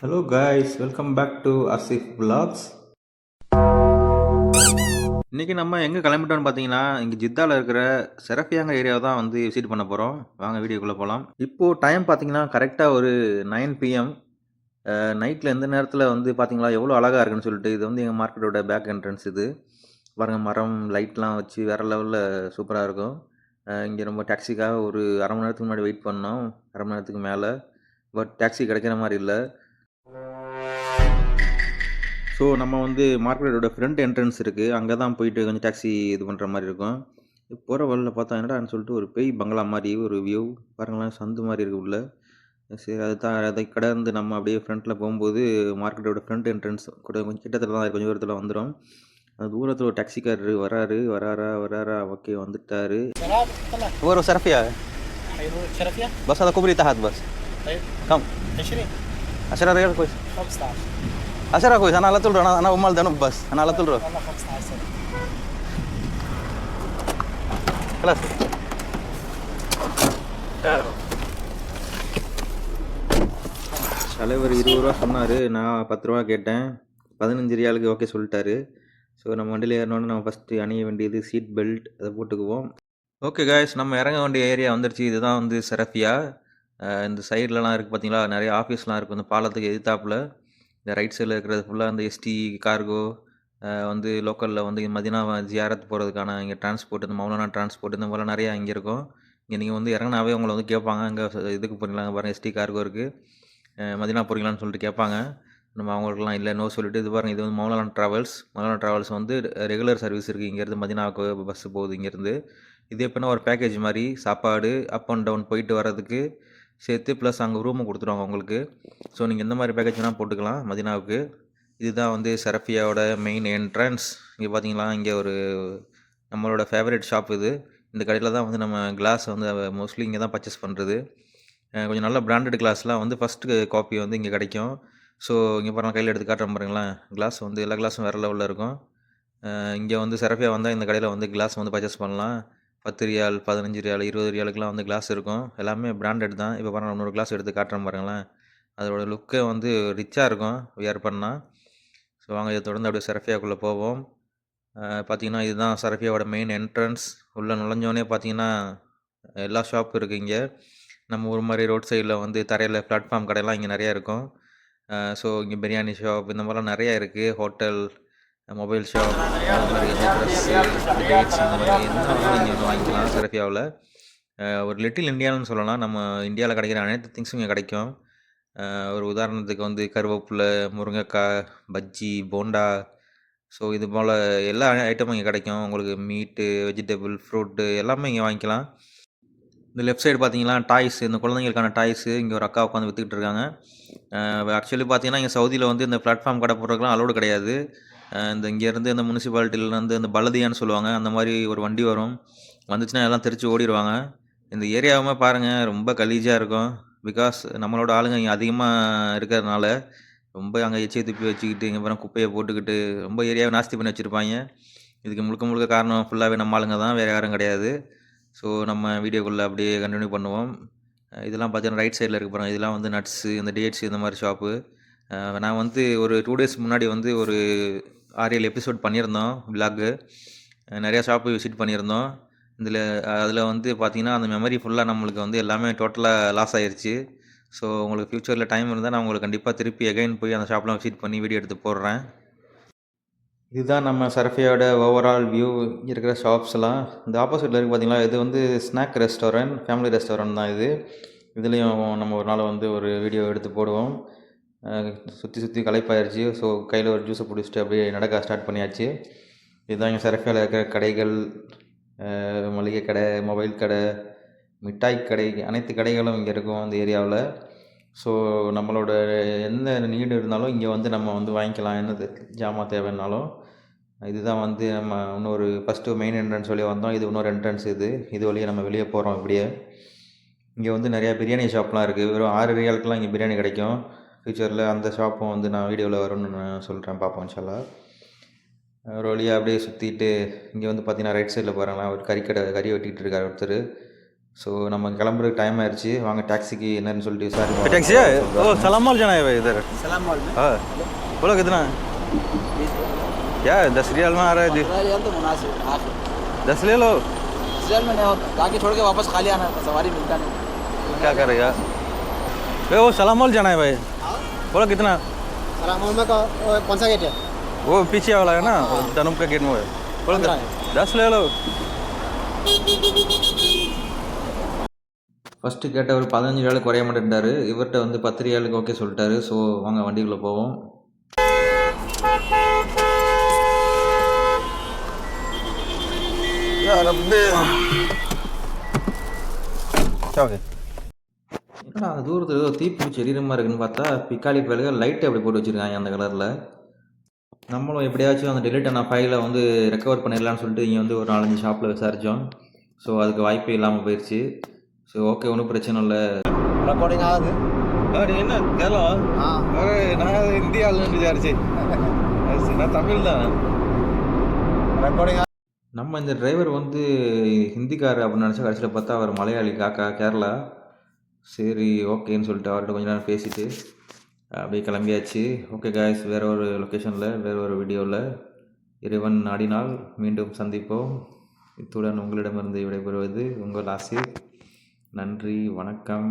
Hello guys, welcome back to Asif Vlogs. இன்றைக்கி நம்ம எங்கே கிளம்பிட்டோம்னு பார்த்தீங்கன்னா, இங்கே ஜித்தாவில் இருக்கிற செரஃபியாங்க ஏரியாவை தான் வந்து விசிட் பண்ண போகிறோம். வாங்க வீடியோக்குள்ளே போகலாம். இப்போது டைம் பார்த்தீங்கன்னா கரெக்டாக ஒரு 9 PM. நைட்டில் எந்த நேரத்தில் வந்து பார்த்தீங்களா எவ்வளோ அழகாக இருக்குன்னு சொல்லிட்டு, இது வந்து எங்கள் மார்க்கெட்டோட பேக் என்ட்ரன்ஸ் இது. பாருங்கள், மரம் லைட்லாம் வச்சு வேறு லெவலில் சூப்பராக இருக்கும். இங்கே நம்ம டாக்ஸிக்காக ஒரு அரை மணி நேரத்துக்கு முன்னாடி வெயிட் பண்ணோம், அரை மணி நேரத்துக்கு மேலே. பட் டாக்ஸி கிடைக்கிற மாதிரி இல்லை. ஸோ நம்ம வந்து மார்க்கெட்டோட ஃப்ரண்ட் என்ட்ரன்ஸ் இருக்குது, அங்கே தான் போயிட்டு கொஞ்சம் டாக்ஸி இது பண்ணுற மாதிரி இருக்கும். போகிற வழியில் பார்த்தா என்னடான்னு சொல்லிட்டு ஒரு பேய் பங்களா மாதிரி ஒரு வியூ பாருங்களேன், சந்து மாதிரி இருக்குது உள்ள. சரி, அதை கடந்து நம்ம அப்படியே ஃப்ரண்ட்டில் போகும்போது மார்க்கெட்டோட ஃப்ரண்ட் என்ட்ரன்ஸ் கூட கொஞ்சம் கிட்டத்தில் தான் கொஞ்சம் தூரத்தில் வந்துடும். அந்த தூரத்தில் ஒரு டாக்ஸிக்கார் வராரா ஓகே வந்துட்டாரு. غيره سرفيا ايوه شرفية. بس هذا كوبري تحت بس. طيب كم 20 10 ريال كويس 15 10 كويس انا على طول انا امال دانوب بس انا على طول روح والله 15 سنة. خلاص தலைவர் 20 ரூபா சொன்னார், நான் 10 ரூபா கேட்டேன். 15 ரியாலுக்கு ஓகே சொல்லிட்டாரு. ஸோ நம்ம வண்டியில் ஏறினோன்னு நம்ம ஃபஸ்ட்டு அணிய வேண்டியது சீட் பெல்ட், அதை போட்டுக்குவோம். ஓகே காய்ஸ், நம்ம இறங்க வேண்டிய ஏரியா வந்துருச்சு. இதுதான் வந்து செரஃபியா. இந்த சைட்லலாம் இருக்குது பார்த்தீங்களா, நிறைய ஆஃபீஸ்லாம் இருக்குது இந்த பாலத்துக்கு எதிர்த்தாப்பில். இந்த ரைட் சைடில் இருக்கிறது ஃபுல்லாக அந்த எஸ்டி கார்கோ, வந்து லோக்கலில் வந்து மதினா ஜியாரத் போகிறதுக்கான இங்கே டிரான்ஸ்போர்ட், இந்த மௌலானா டிரான்ஸ்போர்ட், இந்த மாதிரிலாம் நிறையா இங்கே இருக்கும். இங்கே நீங்கள் வந்து இறங்கினாவே உங்களை வந்து கேட்பாங்க, அங்கே இதுக்கு போகிறீங்களா, பாருங்கள் எஸ்டி கார்கோ இருக்குது, மதினா போகிறீங்களான்னு சொல்லிட்டு கேட்பாங்க. நம்ம அவங்களுக்குலாம் இல்லை நோ சொல்லிட்டு, இது பாருங்கள், இது வந்து மௌலானா ட்ராவல்ஸ் வந்து ரெகுலர் சர்வீஸ் இருக்குது. இங்கேருந்து மதினாவுக்கு பஸ்ஸு போகுது இங்கேருந்து. இது எப்படின்னா ஒரு பேக்கேஜ் மாதிரி, சாப்பாடு அப் அண்ட் டவுன் போயிட்டு வர்றதுக்கு சேர்த்து ப்ளஸ் அங்கே ரூமும் கொடுத்துருவாங்க உங்களுக்கு. ஸோ நீங்கள் எந்த மாதிரி பேக்கேஜ் வேணால் போட்டுக்கலாம் மதினாவுக்கு. இதுதான் வந்து செரஃபியாவோட மெயின் என்ட்ரன்ஸ். இங்கே பார்த்தீங்களா, இங்கே ஒரு நம்மளோட ஃபேவரட் ஷாப் இது. இந்த கடையில் தான் வந்து நம்ம கிளாஸ் வந்து மோஸ்ட்லி இங்கே தான் பர்ச்சேஸ் பண்ணுறது. கொஞ்சம் நல்ல பிராண்டட் கிளாஸ்லாம் வந்து ஃபஸ்ட்டு காப்பி வந்து இங்கே கிடைக்கும். ஸோ இங்கே பாருங்கள், கையில் எடுத்து காட்டுறேன் பாருங்களேன். கிளாஸ் வந்து எல்லா கிளாஸும் வேறு லெவலில் இருக்கும். இங்கே வந்து செரஃபியா வந்தால் இந்த கடையில் வந்து கிளாஸ் வந்து பர்ச்சேஸ் பண்ணலாம். 10 ரியால் 15 ரியால் 20 ரியாலுக்குலாம் வந்து கிளாஸ் இருக்கும். எல்லாமே பிராண்டட் தான். இப்போ பாருங்கள், இன்னொரு கிளாஸ் எடுத்து காட்டுறேன் பாருங்களேன். அதோட லுக்கே வந்து ரிச்சாக இருக்கும் வியர் பண்ணால். ஸோ வாங்க, இதை தொடர்ந்து அப்படியே செரஃபியாக்குள்ளே போவோம். பார்த்திங்கன்னா இதுதான் செரஃபியாவோட மெயின் என்ட்ரன்ஸ். உள்ளே நுழைஞ்சோடனே பார்த்தீங்கன்னா எல்லா ஷாப்பும் இருக்குது இங்கே. நம்ம ஒரு மாதிரி ரோட் சைடில் வந்து தரையில் பிளாட்ஃபார்ம் கடையெல்லாம் இங்கே நிறையா இருக்கும். ஸோ இங்கே பிரியாணி ஷாப் இந்த மாதிரிலாம் நிறையா இருக்குது. ஹோட்டல், மொபைல் ஷாப், அது மாதிரி ட்ரெஸ்ஸு, டேட்ஸ், இந்த மாதிரி என்ன வேணாலும் இங்கே வந்து வாங்கிக்கலாம் செரஃபியாவில். ஒரு லிட்டில் இந்தியான்னு சொல்லலாம். நம்ம இந்தியாவில் கிடைக்கிற அனைத்து திங்ஸும் இங்கே கிடைக்கும். ஒரு உதாரணத்துக்கு வந்து கருவேப்பிலை, முருங்கைக்காய், பஜ்ஜி, போண்டா, ஸோ இது போல் எல்லா ஐட்டமும் இங்கே கிடைக்கும். உங்களுக்கு மீட்டு, வெஜிடபிள், ஃப்ரூட்டு எல்லாமே இங்கே வாங்கிக்கலாம். இந்த லெஃப்ட் சைடு பார்த்தீங்கன்னா டாய்ஸ், இந்த குழந்தைங்களுக்கான டாய்ஸு இங்கே ஒரு அக்கா உட்காந்து விற்றுக்கிட்டு இருக்காங்க. ஆக்சுவலி பார்த்தீங்கன்னா இங்கே சவுதியில் வந்து இந்த பிளாட்ஃபார்ம் கடை போடுறதுக்குலாம் அலோடு கிடையாது. இந்த இங்கேருந்து இந்த முனிசிபாலிட்டியிலேருந்து இந்த பலதியான்னு சொல்லுவாங்க, அந்த மாதிரி ஒரு வண்டி வரும். வந்துச்சுன்னா எல்லாம் தெரிச்சு ஓடிடுவாங்க. இந்த ஏரியாவுமே பாருங்கள், ரொம்ப கலீஜாக இருக்கும். பிகாஸ் நம்மளோட ஆளுங்க இங்கே அதிகமாக இருக்கிறதுனால ரொம்ப அங்கே எச்சியை துப்பி வச்சுக்கிட்டு, இங்கே பாருங்கள் குப்பையை போட்டுக்கிட்டு ரொம்ப ஏரியாவை நாஸ்தி பண்ணி வச்சுருப்பாங்க. இதுக்கு முழுக்க காரணம் ஃபுல்லாகவே நம்ம ஆளுங்க தான், வேறு யாரும் கிடையாது. ஸோ நம்ம வீடியோக்குள்ளே அப்படியே கண்டினியூ பண்ணுவோம். இதெல்லாம் பார்த்தீங்கன்னா ரைட் சைடில் இருக்க பாருங்கள், இதெல்லாம் வந்து நட்ஸு, இந்த டேட்ஸு, இந்த மாதிரி ஷாப்பு. நான் வந்து ஒரு 2 டேஸ் முன்னாடி வந்து ஒரு 6-7 எபிசோட் பண்ணியிருந்தோம் விலாகு. நிறையா ஷாப்பு விசிட் பண்ணியிருந்தோம். அதில் வந்து பார்த்திங்கன்னா அந்த மெமரி ஃபுல்லாக நம்மளுக்கு வந்து எல்லாமே டோட்டலாக லாஸ் ஆகிருச்சு. ஸோ உங்களுக்கு ஃப்யூச்சரில் டைம் இருந்தால் நான் உங்களுக்கு கண்டிப்பாக திருப்பி எகைன் போய் அந்த ஷாப்லாம் விசிட் பண்ணி வீடியோ எடுத்து போடுறேன். இதுதான் நம்ம சரஃபியாவோட ஓவரால் வியூ. இருக்கிற ஷாப்ஸ்லாம் இந்த ஆப்போசிட்டில் இருக்குது பார்த்தீங்களா, இது வந்து ஸ்நாக் ரெஸ்டாரண்ட், ஃபேமிலி ரெஸ்டாரண்ட் தான் இது. இதுலேயும் நம்ம ஒரு நாள் வந்து ஒரு வீடியோ எடுத்து போடுவோம். சுற்றி களைப்பாயிருச்சு. ஸோ கையில் ஒரு ஜூஸை பிடிச்சிட்டு அப்படியே நடக்க ஸ்டார்ட் பண்ணியாச்சு. இதுதான் இங்கே சரஃபியாவில் இருக்கிற கடைகள், மளிகை கடை, மொபைல் கடை, மிட்டாய் கடை, அனைத்து கடைகளும் இங்கே இருக்கும் இந்த ஏரியாவில். ஸோ நம்மளோட எந்த நீடு இருந்தாலும் இங்கே வந்து நம்ம வந்து வாங்கிக்கலாம், என்ன ஜாமான் தேவைன்னாலும். இதுதான் வந்து நம்ம இன்னொரு ஃபஸ்ட்டு மெயின் என்ட்ரன்ஸ் வழியாக வந்தோம். இது இன்னொரு என்ட்ரன்ஸ். இது வழியாக நம்ம வெளியே போகிறோம். இப்படியே இங்கே வந்து நிறையா பிரியாணி ஷாப்லாம் இருக்குது. வெறும் 6 ரியாலுக்குலாம் இங்கே பிரியாணி கிடைக்கும். ஃப்யூச்சரில் அந்த ஷாப்பும் வந்து நான் வீடியோவில் வரும்னு நான் சொல்கிறேன், பார்ப்போம் இன்ஷா அல்லாஹ். ஒரு வழியாக அப்படியே சுற்றிட்டு இங்கே வந்து பார்த்தீங்கன்னா ரைட் சைடில் பாருங்களேன், ஒரு கறி வெட்டிகிட்டு இருக்கார் ஒருத்தர். ஸோ நம்ம கிளம்புறதுக்கு டைம் ஆயிடுச்சு. வாங்க டாக்ஸிக்கு என்னன்னு சொல்லிட்டு விசாரிப்போம். टैक्सी है ओ सलाम मॉल जाना है भाई इधर सलाम मॉल में हाँ बोलो कितना क्या है 10 रियाल में आ रहा है जी 15 रियाल तो मुनासिब आखिर 10 ले लो 10 रियाल में नहीं होता ताकि छोड़ के वापस खाली आना होता सवारी मिलता नहीं तो क्या करेगा भाई वो सलाम मॉल जाना है भाई बोलो कितना सलाम मॉल में कौन सा गेट है वो पीछे वाला है ना तनुम का गेट में है बोलो 10 ले लो ஃபஸ்ட்டு கேட்டவர் 15 ரியாலுக்கு குறைய மாட்டேன்ட்டாரு. இவர்கிட்ட வந்து 10 ரியாலுக்கு ஓகே சொல்லிட்டாரு. ஸோ வாங்க வண்டிக்குள்ளே போவோம். ओके என்னடா அந்த தூரத்தில் ஏதோ தீப்பிடிச்சி எரியிற மாதிரி இருக்குன்னு பார்த்தா பிக்காலி பயலுக லைட்டை அப்படி போட்டு வச்சுருக்காங்க அந்த கலரில். நம்மளும் எப்படியாச்சும் அந்த டெலிட் ஆன ஃபைலை வந்து ரெக்கவர் பண்ணிடலான்னு சொல்லிட்டு இங்கே வந்து ஒரு 4-5 ஷாப்பில் விசாரித்தோம். ஸோ அதுக்கு வாய்ப்பே இல்லாமல் போயிடுச்சு. ஸோ ஓகே ஒன்றும் பிரச்சனை இல்லை. रिकॉर्डिंग आगे अरे என்ன கேரளம் हाँ अरे நான் இந்திய ஆளுன்னு விசாரிச்சு நான் தமிழ் தான் रिकॉर्डिंग நம்ம இந்த டிரைவர் வந்து ஹிந்திக்காரர் அப்படின்னு நினச்சா கடைசியில் பார்த்தா அவர் மலையாளி காக்கா கேரளா. சரி ஓகேன்னு சொல்லிட்டு அவர்கிட்ட கொஞ்ச நேரம் பேசிட்டு அப்படியே கிளம்பியாச்சு. ஓகே காய்ஸ், வேறு ஒரு லொக்கேஷனில் வேறு ஒரு வீடியோவில் இறைவன் நாடினால் மீண்டும் சந்திப்போம். இத்துடன் உங்களிடமிருந்து விடைபெறுவது உங்கள் ஆசிர். நன்றி, வணக்கம்.